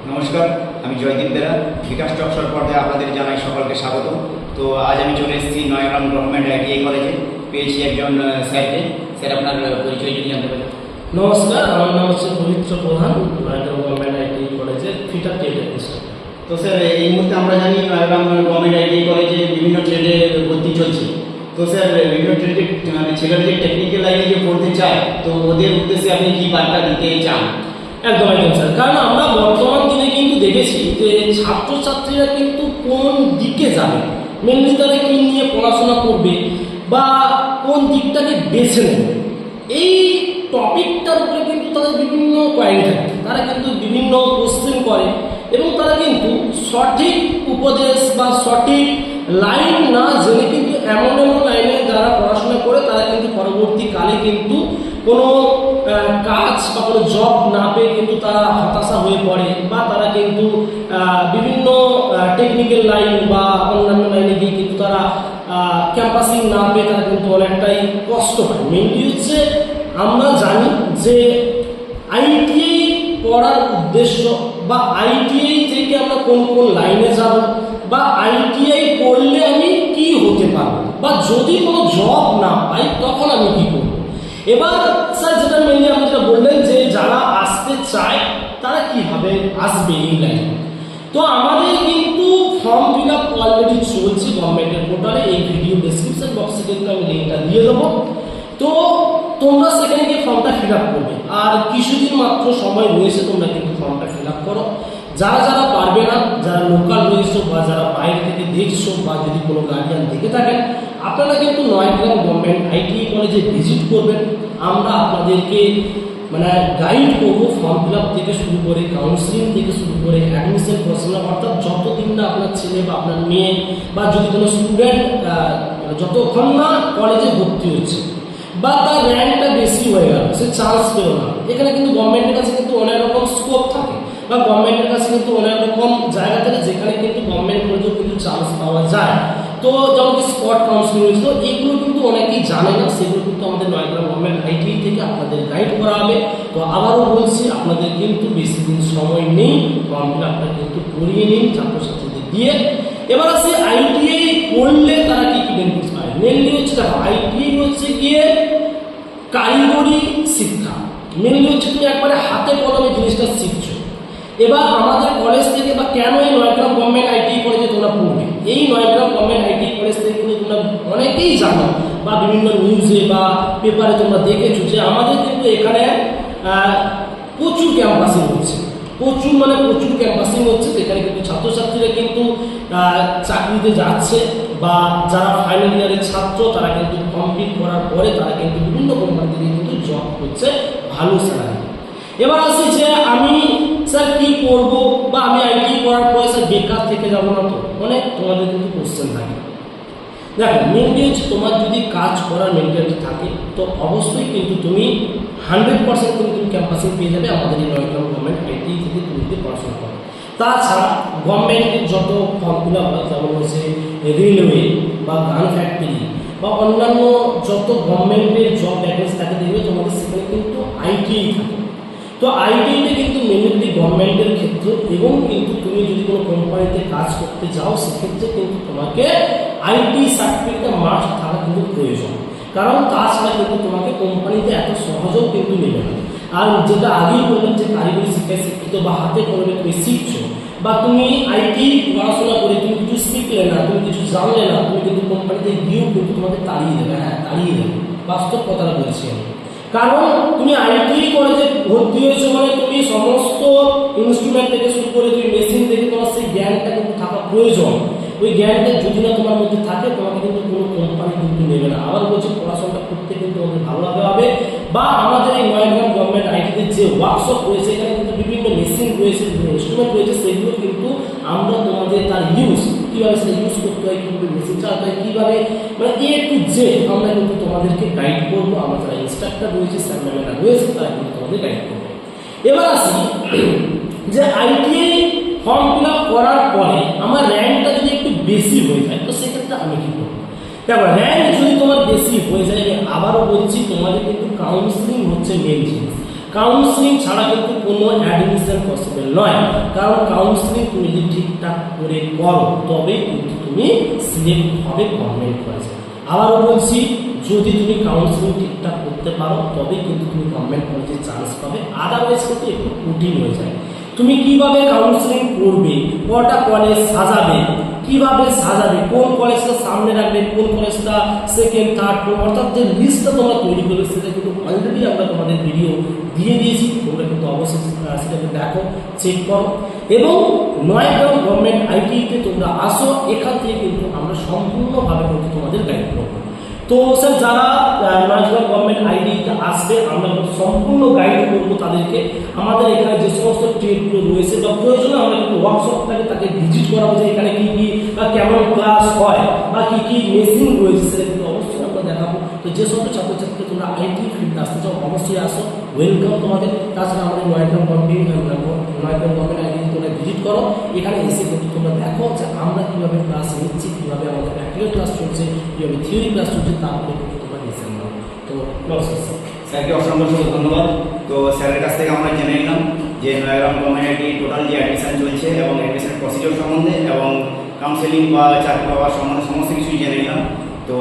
নমস্কার, আমি জয়দীপ বেরা। বিকাশ টকশোর পর্দায় আপনাদের জানাই সকলকে স্বাগত। তো আজ আমি চলে এসেছি নয়াগ্রাম গভর্নমেন্ট আইটিআই কলেজে। পেয়েছি একজন স্যারকে। স্যার, আপনার পরিচয় যদি জানতে পারি। নমস্কার, আমার নাম হচ্ছে পবিত্র প্রধান, নয়াগ্রাম গভর্নমেন্ট আইটিআই কলেজের ফিটার টেকনিশিয়ান। তো স্যার, এই মুহূর্তে আমরা জানি নয়াগ্রাম গভর্নমেন্ট আইটিআই কলেজে বিভিন্ন ট্রেডে ভর্তি চলছে। তো স্যার, বিভিন্ন ট্রেডে ছেলেরা যে টেকনিক্যাল লাইনে যে পড়তে চায়, তো ওদের উদ্দেশ্যে আপনি কী বার্তা দিতে চান? একদম স্যার, কারণ আমরা বর্তমান দিনে কিন্তু দেখেছি যে ছাত্রছাত্রীরা কিন্তু কোন দিকে যাবে, মেনলি তারা কি নিয়ে পড়াশোনা করবে বা কোন দিকটাকে বেছে নেবে, এই টপিকটার উপরে কিন্তু তাদের বিভিন্ন কোয়ারি থাকে। তারা কিন্তু বিভিন্ন কোশ্চেন করে এবং তারা কিন্তু সঠিক উপদেশ বা সঠিক লাইন না জেনে কিন্তু এমন লাইনে যারা পড়াশোনা করে তারা কিন্তু পরবর্তীকালে কিন্তু কোনো কাজ বা কোনো জব না পেয়ে কিন্তু তারা হতাশা হয়ে পড়ে বা তারা কিন্তু বিভিন্ন টেকনিক্যাল লাইন বা অন্যান্য লাইনে গিয়ে কিন্তু তারা ক্যাম্পাসিং না পেয়ে তারা কিন্তু অনেকটাই কষ্ট পায়। মেনলি হচ্ছে আমরা জানি যে আইটিআই পড়ার উদ্দেশ্য বা আইটিআই থেকে আমরা কোন কোন লাইনে যাব বা আইটিআই পড়লে আমি কি হতে পারবো বা যদি কোনো জব না পাই তখন আমি কি করবো। এবার স্যার যেটা মেনলি আপনি যেটা বললেন যে যারা আসতে চায় তারা কিভাবে আসবে এই লাইনে, তো আমাদের কিন্তু ফর্ম ফিল আপ অলরেডি চলছে গভর্নমেন্টের পোর্টালে। এই ভিডিও ডেসক্রিপশন বক্সে কিন্তু আমি লিঙ্কটা দিয়ে দেবো। তো তোমরা সেখানে গিয়ে ফর্মটা ফিল আপ করবে, আর কিছুদিন মাত্র সময় রয়েছে, তোমরা কিন্তু ফর্মটা ফিল আপ করো। যারা যারা পারবে না, যারা লোকাল রয়েছে বা যারা বাইরে থেকে দেখছো বা যদি কোনো গার্ডিয়ান দেখে থাকেন, আপনারা কিন্তু নয়াগ্রাম গভর্নমেন্ট আইটিআই কলেজে ভিজিট করবেন। আমরা আপনাদেরকে গাইড করবো ফর্ম ফিল আপ থেকে শুরু করে কাউন্সিলিং থেকে শুরু করে অ্যাডমিশন প্রসেস, অর্থাৎ যতদিন না আপনার ছেলে বা আপনার মেয়ে বা যদি কোনো স্টুডেন্ট যতক্ষণ না কলেজে ভর্তি হচ্ছে বা তার র্যাঙ্কটা বেশি হয়ে গেল, সে চান্স পেল না। এখানে কিন্তু গভর্নমেন্টের কাছে কিন্তু অনেক রকম স্কোপ থাকে বা গভর্নমেন্টের কাছে কিন্তু অনেক রকম জায়গা থাকে যেখানে কিন্তু গভর্নমেন্ট কলেজেও কিন্তু চান্স পাওয়া যায়। তো যেমন কি স্পট কাউন্সিলিং রয়েছে, তো এগুলো কিন্তু অনেকেই জানে না, সেগুলো কিন্তু আমাদের নয়াগ্রাম গভর্নমেন্ট আইটিআই থেকে আপনাদের গাইড করা হবে। তো আবারও বলছি, আপনাদের কিন্তু বেশি দিন সময় নেই, ফর্ম ফিল আপটা কিন্তু করিয়ে নিন ছাত্রছাত্রীদের দিয়ে। এবার আসে আইটিআই পড়লে তারা কি কি বেনিফিটস পায়। মেনলি হচ্ছে দেখো, আইটিআই হচ্ছে গিয়ে কারিগরি শিক্ষা। মেনলি হচ্ছে তুমি একবারে হাতে কলমে জিনিসটা শিখছো। এবার আমাদের কলেজ থেকে বা কেন এই নয়াগ্রাম গভর্নমেন্ট আইটিআই কলেজে তোমরা পড়বে, এই নয়াগ্রাম গভর্নমেন্ট আইটিআই কলেজ থেকে কিন্তু তোমরা অনেকেই জানো বা বিভিন্ন নিউজে বা পেপারে তোমরা দেখেছো যে আমাদের কিন্তু এখানে প্রচুর ক্যাম্পাসিং হচ্ছে, প্রচুর ক্যাম্পাসিং হচ্ছে। এখানে কিন্তু ছাত্রছাত্রীরা কিন্তু চাকরিতে যাচ্ছে বা যারা ফাইনাল ইয়ারের ছাত্র তারা কিন্তু কমপ্লিট করার পরে তারা কিন্তু বিভিন্ন কোম্পানি থেকে কিন্তু জব করছে ভালো স্যালারি। এবার আসি যে আমি স্যার কি করব বা আমি আইটি করার পরে স্যার বেকার থেকে যাবো না, তো অনেক তোমাদের কিন্তু কোশ্চেন থাকে। দেখো, মেনলি হচ্ছে তোমার যদি কাজ করার মেন্টালিটি থাকে তো অবশ্যই কিন্তু তুমি 100% কিন্তু তুমি ক্যাম্পাসিং পেয়ে যাবে আমাদের এই নয়াগ্রাম গভর্নমেন্ট আইটিআই থেকে তুমি যদি পড়াশোনা করো। তাছাড়া গভর্নমেন্টের যত ফর্মগুলো হয়, যেমন হচ্ছে রেলওয়ে বা গান ফ্যাক্টরি বা অন্যান্য যত গভর্নমেন্টের জব ভ্যাকেন্সি থাকে দেখবে তোমাদের সেখানে কিন্তু আইটিআই থাকে। তো আইটিআইতে কিন্তু মেনলি গভর্নমেন্টের ক্ষেত্রে এবং কিন্তু তুমি যদি কোনো কোম্পানিতে কাজ করতে যাও সেক্ষেত্রে কিন্তু তোমাকে আইটি সার্টিফিকেটটা মাস্ট থাকা কিন্তু প্রয়োজন, কারণ তাছাড়া কিন্তু তোমাকে কোম্পানিতে এত সহজেও কিন্তু নেবে না। আর যেটা আগেই বললাম যে কারিগরি শিক্ষায় শিক্ষিত বা হাতে কলমে তুমি শিখছো বা তুমি আইটি পড়াশোনা করে তুমি কিছু শিখলে না, তুমি কিছু জানলে না, তুমি কিন্তু কোম্পানিতে গিয়েও কিন্তু তোমাকে তাড়িয়ে দেবে। হ্যাঁ, তাড়িয়ে দেবে, বাস্তব কথাটা বলছি আমি। কারণ তুমি আইটিআই কলেজে ভর্তি হয়েছো মানে তুমি সমস্ত ইনস্ট্রুমেন্ট থেকে শুরু করে তুমি মেশিন থেকে তোমার সেই জ্ঞানটা কিন্তু থাকা প্রয়োজন। ওই জ্ঞানটা যদি না তোমার মধ্যে থাকে তোমাকে কিন্তু কোনো কোম্পানি কিন্তু নেবে না। আবার বলছি, পড়াশোনাটা করতে কিন্তু আমাদের ভালোভাবে হবে। বা আমাদের এই নয়াগ্রাম গভর্নমেন্ট আইটিতে যে ওয়ার্কশপ রয়েছে, এখানে কিন্তু বিভিন্ন মেশিন রয়েছে, বিভিন্ন ইনস্ট্রুমেন্ট রয়েছে, সেগুলো কিন্তু আমরা তোমাদের তার ইউজ কীভাবে সেটা ইউজ করতে হয়, কীভাবে মেশিন চালাতে হয়, কীভাবে এ টু জেড আমরা কিন্তু তোমাদেরকে গাইড করবো। আমরা যারা ইনস্ট্রাক্টর রয়েছে, স্যার ম্যামেরা রয়েছে, তারা কিন্তু তোমাদের গাইড করবে। এবার আসি যে আইটিআই ফর্ম ফিল আপ করার পরে আমার র্যাঙ্কটা যদি একটু বেশি হয়ে যায় তো সেক্ষেত্রে আমি কী করবো। দেখো, র্যাঙ্ক যদি তোমার বেশি হয়ে যায়, আমি আবারও বলছি তোমাদের কিন্তু কাউন্সিলিং হচ্ছে মেন জিনিস। কাউন্সিলিং ছাড়া কিন্তু কোনো অ্যাডমিশন পসিবল নয়, কারণ কাউন্সিলিং তুমি যদি ঠিকঠাক করে করো তবেই কিন্তু তুমি সিলেক্ট হবে গভর্নমেন্ট কলেজে। আবারও বলছি, যদি তুমি কাউন্সিলিং ঠিকঠাক করতে পারো তবেই কিন্তু তুমি গভর্নমেন্ট কলেজে চান্স পাবে, আদারওয়াইজ কিন্তু একটু কঠিন হয়ে যায়। তুমি কিভাবে কাউন্সিলিং করবে, কটা কলেজ সাজাবে, কিভাবে সাজাবে, কোন কলেজটা সামনে রাখবে, কোন কলেজটা সেকেন্ড থার্ড, অর্থাৎ যে লিস্টটা তোমরা তৈরি করবে সেটা কিন্তু অলরেডি আমরা তোমাদের ভিডিও দিয়ে দিয়েছি, তোমরা কিন্তু অবশ্যই সেটাকে দেখো, চেক করো। এবং নয়াগ্রাম গভর্নমেন্ট আইটিতে তোমরা আসো, এখান থেকে কিন্তু আমরা সম্পূর্ণভাবে কিন্তু তোমাদের গাইড করবো। তো স্যার যারা নয়াগ্রাম গভর্নমেন্ট আইডিতে আসবে আমরা কিন্তু সম্পূর্ণ গাইড করবো তাদেরকে। আমাদের এখানে যে সমস্ত ট্রেডগুলো রয়েছে বা প্রয়োজনে আমরা কিন্তু ওয়ার্কশপটাকে তাকে ভিজিট করাবো, যে এখানে কি কি বা কেমন ক্লাস হয় বা কি কি মেশিন রয়েছে সেটা কিন্তু অবশ্যই আমরা দেখাবো। তো যে সমস্ত ছাত্রছাত্রী তোমরা আইটি ফিল্ডে আসতে চাও অবশ্যই আসো, ওয়েলকাম তোমাদের। তাছাড়া আমাদের নয়াগ্রাম গভর্নমেন্ট আইডি তোমরা ভিজিট করো, এখানে এসে কিন্তু তোমরা দেখো যে আমরা কীভাবে ক্লাস নিচ্ছি, কীভাবে আমাদের প্র্যাকটিক্যাল ক্লাস চলছে, কীভাবে থিওরি ক্লাস চলছে, তারপরে কিন্তু তোমরা ডিসিশন নাও। তো নমস্কার স্যার। স্যারকে অসংখ্য ধন্যবাদ। তো স্যারের কাছ থেকে আমরা জেনে নিলাম যে নয়াগ্রাম গভর্নমেন্ট আইটি টোটাল যে অ্যাডমিশন চলছে এবং অ্যাডমিশন প্রসিডিওর সম্বন্ধে এবং কাউন্সেলিং বা চাকরি পাওয়ার সম্বন্ধে সমস্ত কিছুই জেনে নিলাম। তো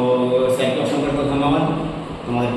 স্যারকে অসংখ্য ধন্যবাদ তোমাদের।